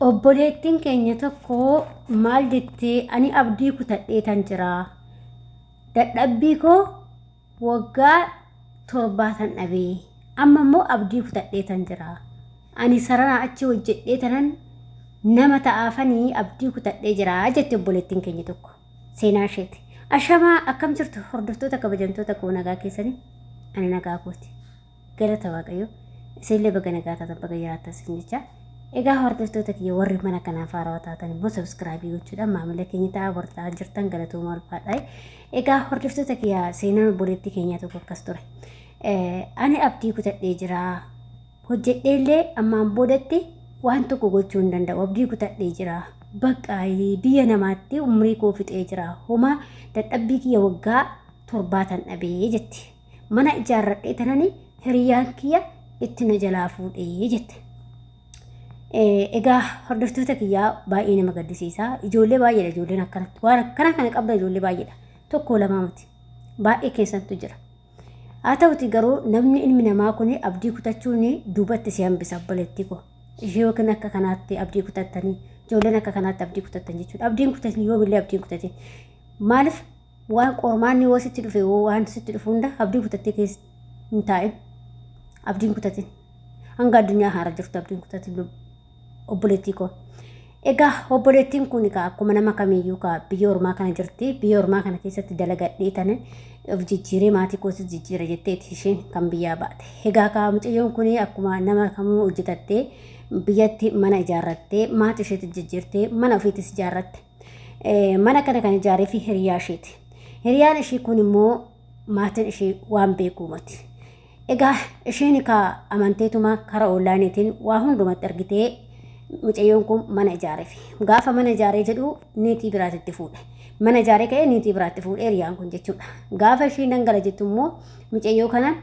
Obboleettiin keenya tokko maal jettee ani abdii kutadheetan jira. Dadhabbii koo waggaa 7 dhabee amma immoo abdii kutadheetan jira. Ani sarara achi hojjedheetanan nama ta'aafanii abdii kutadhee jira jette obboleettiin keenya tokko. Seenaa isheeti. Ashamaa akkam jirtu hordoftoota kabajamtoota koo nagaa keessanii ani nagaa kooti. Galata Waaqayyoo isinillee baga nagaa taatan baga jiraattan jecha. Egaa hordoftoota kiyya warri mana kanaaf haarawaa taatan immoo subscribe gochuudhaan maamila keenya ta'aa wartaa jirtan galatooma ulfaadha. Egaa hordoftoota kiyya seenaan obboleettii keenya tokko akkas ture. Ani abdii kutadhee jira. Hojjedheellee ammaan boodatti waan tokko gochuu hin danda'u. Abdii kutadhee jira. Bakka biyya namaatti umrii koo fixee jira. Homa dadhabbii kiyya waggaa 7 dhabee jetti. Mana ijaarradhee tanani hiriyaan kiyya itti na jalaa fuudhee jette. Egaa hordoftoota kiyyaa baay'ee nama gaddisiisa. Ijoollee baay'eedha ijoolleen akkanatti. Waan akkana kana qabda ijoollee baay'eedha. Tokko lama miti. Baay'ee keessattuu jira. Haa ta'uti garuu namni ilmi namaa kun abdii kutachuun duubatti si hambisa obboleettii koo. Ishee yookiin akka kanaatti abdii kutattanii ijoolleen akka kanaatti abdii kutattan jechuudha. Abdiin kutatan yoomillee abdiin kutatin. Maaliif waan qormaanni yoo sitti dhufe waan sitti dhufu hunda abdii kutattee keessa hin taa'in. Abdiin kutatin. Hanga addunyaa haara jirtu abdiin kutatin obboleettii koo. Egaa obboleettiin kun akkuma nama kamiyyuu biyya ormaa kana jirti. Biyya ormaa kana keessatti dalagadhee tan of jijjiiree maatii kootis jijjiira jetteeti isheen kan biyyaa baate. Egaa mucayyoon kun akkuma nama kamuu hojjetattee biyyatti mana ijaarrattee maatii isheetti jijjiirtee mana ofiitis ijaarratte. Mana kana kan ijaaree fi hiriyaa isheeti. Hiriyaan ishee kun immoo maatiin ishee waan beekuumati. Egaa isheen amanteetuma karaa onlaayiniitiin waa hundumatti argitee mucayyoon kun mana ijaareef. Gaafa mana ijaaree jedhu niitii biraatti fuudhe. Mana ijaaree ka'ee niitii biraatti fuudhee hiriyaan kun jechuudha. Gaafa isheen dangala jettu immoo mucayyoo kana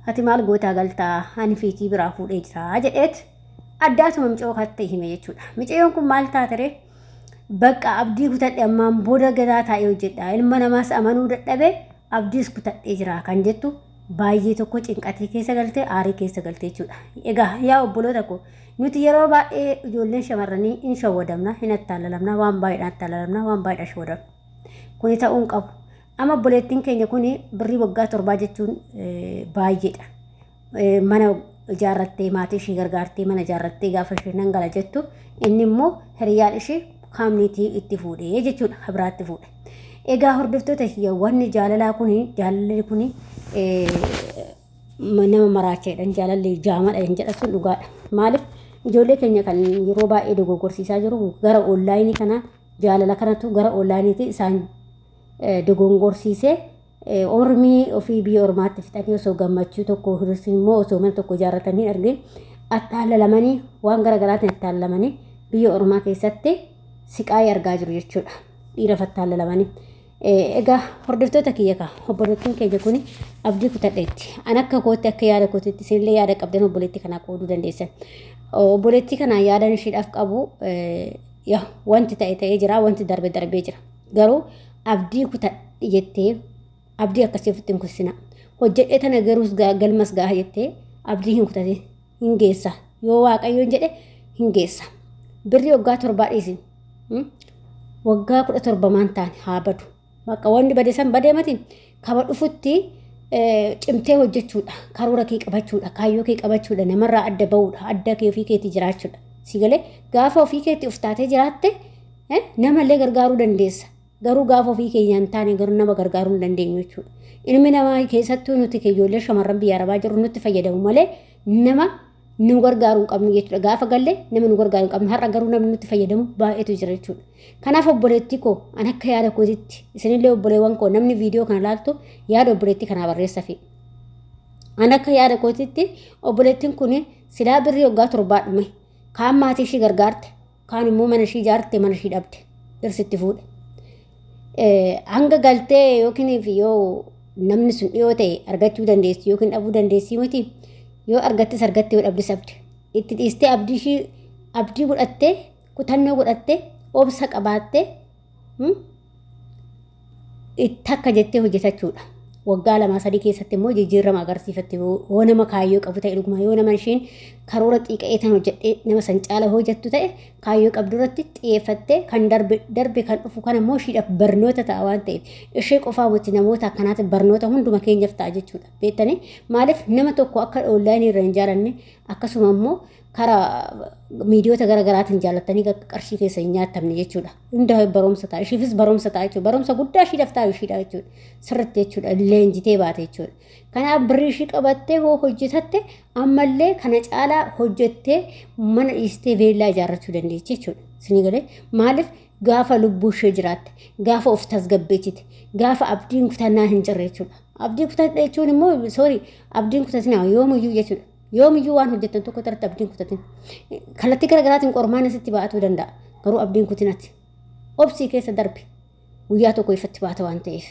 ati maal gootaa galtaa ani fiitii biraa fuudhee jira jedheet addaatuma mucayyoo kaatti hime jechuudha. Mucayyoon kun maal taatere bakka abdii kutadhe ammaan booda gadaa taa'ee hojjedha. Ilma namaas amanuu dadhabee abdiis kutadhee jira kan jettu baay'ee tokko cinqatii keessa galtee aarii keessa galtee jechuudha. Egaa yaa obboloota koo nuti yeroo baay'ee ijoolleen shamarranii hin shawwadamna hin attaallalamna waan baay'eedhaan attaallalamna waan baay'eedhaan shawwadamna. Kuni ta'uu hin qabu. Amma obboleettiin keenya kun birrii waggaa 7 jechuun baay'eedha. Mana ijaarrattee maatii ishee gargaartee mana ijaarrattee gaafa ishee dangala jettu inni immoo hiriyaan ishee kaamniitii itti fuudhee jechuudha biraatti fuudhe. Egaa hordoftoota kiyya wanni jaalalli kun nama maraachaadhaan jaalalli jaamadha jedha sun dhugaadha. Maaliif ijoollee keenya kan yeroo baay'ee dogoggorsiisaa jiru gara onlaayinii kana jaalala kanatu gara onlaayiniitti isaan dogoggorsiisee ormii ofii biyya ormaatti fixanii osoo gammachuu tokko immoo osoo mana tokko ijaarratanii argin attaallalamanii waan garaagaraatiin attaallalamanii biyya ormaa keessatti siqaayii argaa jiru jechuudha. Dhiira fattaallalamanii. Egaa hordoftoota kiyya obboleettiin keenya kun abdii kutadheetti. An akka kootti akka yaada kootiitti isinillee yaada qabdan obboleettii kanaa qooduu dandeessan. Obboleettii kanaa yaadan isheedhaaf qabu wanti ta'ee jira wanti darbee jira. Garuu abdii kutadhe jettee abdii akkasii ofitti hin kutisina. Hojjedhee tana garuus galmas gaha jettee abdii hin kutate hin geessa. Yoo Waaqayyoon jedhe hin geessa. Birrii waggaa 7 dhiisin. Waggaa 17 maan taane haa badu. Bakka wanni bade san badee mati kaba dhufutti cimtee hojjechuudha. Karoora kee qabachuudha. Kaayyoo kee qabachuudha. Namarraa adda ba'uudha. Adda kee ofii keetii jiraachuudha. Sigalee gaafa ofii keetii uftaatee jiraatte namallee gargaaruu dandeessa. Garuu gaafa ofii keenya hin taane garuu nama gargaaruu hin dandeenyu jechuudha. Ilmi namaa keessattuu nuti ijoollee shamarran biyya arabaa jiru nutti fayyadamu malee nama nu gargaaruu hin qabnu jechuudha. Gaafa galle nama nu gargaaruu hin qabnu har'a garuu namni nutti fayyadamu baay'eetu jira jechuudha. Kanaaf obboleettii koo an akka yaada kootitti isinillee obboleewwan koo namni viidiyoo kana ilaaltu yaada obboleettii kanaa barreessaa fi an akka yaada kootitti obboleettiin kun silaa birrii waggaa 7 dhume kaan maatii ishee gargaarte kaan immoo mana ishee ijaarte mana ishee dhabde dhirsitti fuudhe. Hanga galtee yookiin yoo namni sun dhiyoo ta'e argachuu dandeessi yookiin dhabuu dandeessi miti. Yoo argattes argatte yoo dhabdes abdi itti dhiistee abdii godhattee kutannoo godhattee obsa qabaattee itti akka jettee hojjetachuudha. waggaa lama sadii keessatti immoo jijjiirama agarsiifatti yoo nama kaayyoo qabu ta'e dhuguma yoo nama ishiin karoora xiqqa'ee tan hojjedhee nama san caala hojjettu ta'e kaayyoo qabdu irratti xiyyeeffattee kan darbe kan dhufu kan immoo ishiidhaaf barnoota ta'a waan ta'eef ishee qofaa wajji namoota akkanaati barnoota hunduma keenyaaf ta'a jechuudha beektanii maaliif nama tokko akka onlaayinii irra hin jaalanne akkasuma immoo karaa miidiyoota garaagaraatiin jaallattanii qarshii keessa hin nyaatamne jechuudha. Hunda barumsa ta'a. Ishiifis barumsa ta'a jechuudha. Barumsa guddaa ishiidhaaf ta'a ishiidha jechuudha. Sirriitti jechuudha. Leenjitee baate jechuudha. Kanaaf birrii ishii qabattee hoo hojjetatte ammallee kana caalaa hojjettee mana dhiistee veellaa ijaarrachuu dandeechi jechuudha. Isinii galee maaliif gaafa lubbuu ishee jiraatte gaafa of tasgabbeessite gaafa abdiin kutannaa hin jirre jechuudha. Abdiin kutannaa jechuun immoo abdiin kutatinaa yoomuyyuu jechuudha. Yoomiyyuu waan hojjetan tokko irratti abdiin kutatin kallattii garaagaraatiin qormaan isitti ba'atuu danda'a garuu abdiin kutinati obsii keessa darbe guyyaa tokko ifatti baata waan ta'eef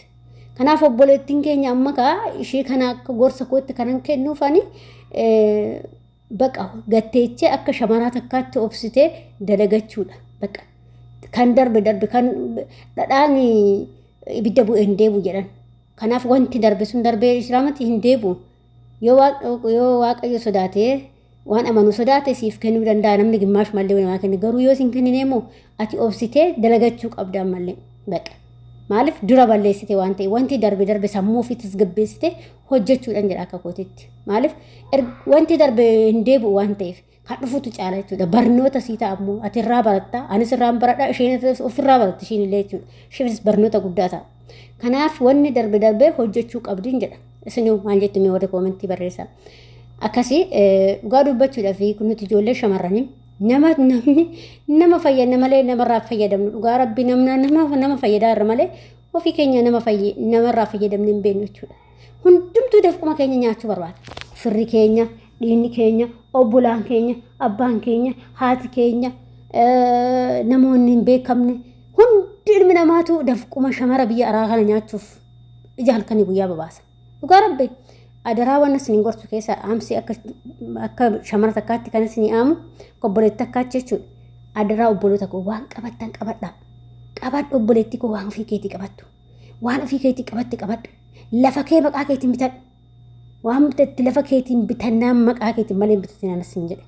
kanaaf obboleettiin keenya amma ishee kana akka gorsa kootti kanan kennuufani baqa gatteechee akka shamaraa takkaatti obsitee dalagachuudha baqa kan darbe kan dhadhaan ibidda bu'e hin deebu jedhan kanaaf wanti darbe sun darbee islaamatti hin deebu. Yoo waaqayyo sodaatee waan amanu sodaate siif kennuu danda'a namni gimmaash mallee waan kennu garuu yoo sin kennine immoo ati obsitee dalagachuu qabda mallee baqa maaliif dura balleessite waan ta'e wanti darbe sammuu ofii tasgabbeessite hojjechuudhaan jedha akka kootitti maaliif wanti darbe hin deebi'u waan ta'eef kan dhufutu caala jechuudha barnoota sii ta'a ammoo ati irraa baratta anis irraan baradha isheen ofirraa baratta isheen illee jechuudha isheenis barnoota guddaa ta'a kanaaf wanni darbe hojjechuu qabdiin jedha. Isin maal jettu mee warri koomentii barreessaa. Akkasii dhugaa dubbachuudhaaf nuti ijoollee shamarranii nama fayyadna malee namarraa fayyadamnu dhugaa rabbi nama fayyadaa irra malee ofii keenya namarraa fayyadamne hin beeknu jechuudha. Hundumtuu dafquma keenya nyaachuu barbaada. Firri keenya, dhiinni keenya, obbolaan keenya, abbaan keenya, haati keenya, namoonni hin beekamne hundi ilmi namaatu dafquma shamara biyya araa kana nyaachuuf ija halkanii guyyaa babaasa. Dhugaa rabbi adaraa waan isin gorsu keessa amsi akka shamara takkaatti kan isin aamu obboleetti takkaatti jechuudha. Adaraa obboloota koo waan qabattan qabadhaa. Qabadhu obboleetti koo waan ofii keetii qabattu. Waan ofii keetii qabadhu. Lafa kee maqaa keetiin bitadhu. Waan bitatti lafa keetiin bitannaan maqaa keetiin malee bitatin anas hin jedhe.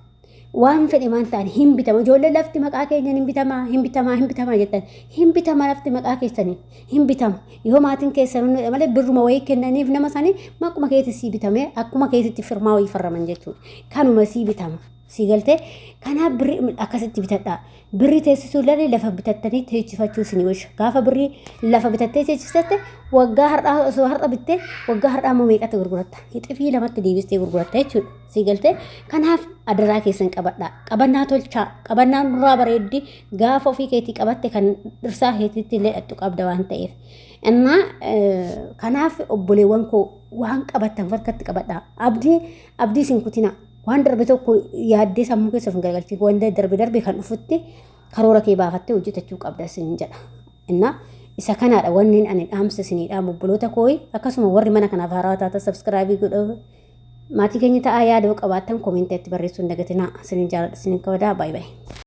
Waan fedhe maan ta'an hin bitama. Ijoollee lafti maqaa keenyaan hin bitama jettan. Hin bitama lafti maqaa keessaniin hin bitama. Yoo maatiin keessan malee birruma wayii kennaniif nama sanii maquma keetti sii bitame akkuma keetitti firmaa wayii farraman jechuudha. Kanuma sii bitama. Sii galtee kanaaf birrii akkasitti bitadhaa. Birrii teessisuu illee lafa bitattanii teessifachuu isin wayya. Gaafa birrii lafa bitattee teessisatte waggaa har'aa osoo har'a bittee waggaa har'aa immoo meeqatti gurguratta. Hixifii lamatti deebistee gurguratta jechuudha. Sii galtee kanaaf adaraa keessan qabadhaa. Qabannaa tolchaa. Qabannaan duraa bareeddi gaafa ofii keetii qabatte kan dhirsaa keetiitti illee dhadhu qabda waan ta'eef. Innaa kanaaf obboleewwan koo waan qabattan farkatti qabadhaa. Abdii isin kutinaa. Waan darbe tokko yaaddee sammuu keessa of galgalchii wanta darbe kan dhufutti karoora kee baafattee hojjetachuu qabda isin jedha. Innaa isa kanaadha wanni ani dhaamsa isinidha obboloota koo akkasuma warri mana kanaaf haaraa taatan subscribe godhaa. Maatii keenya ta'aa yaada qabaattan koomentii itti barreessuu hin dagatinaa. Isin jaalladha isin kabadaa bye bye.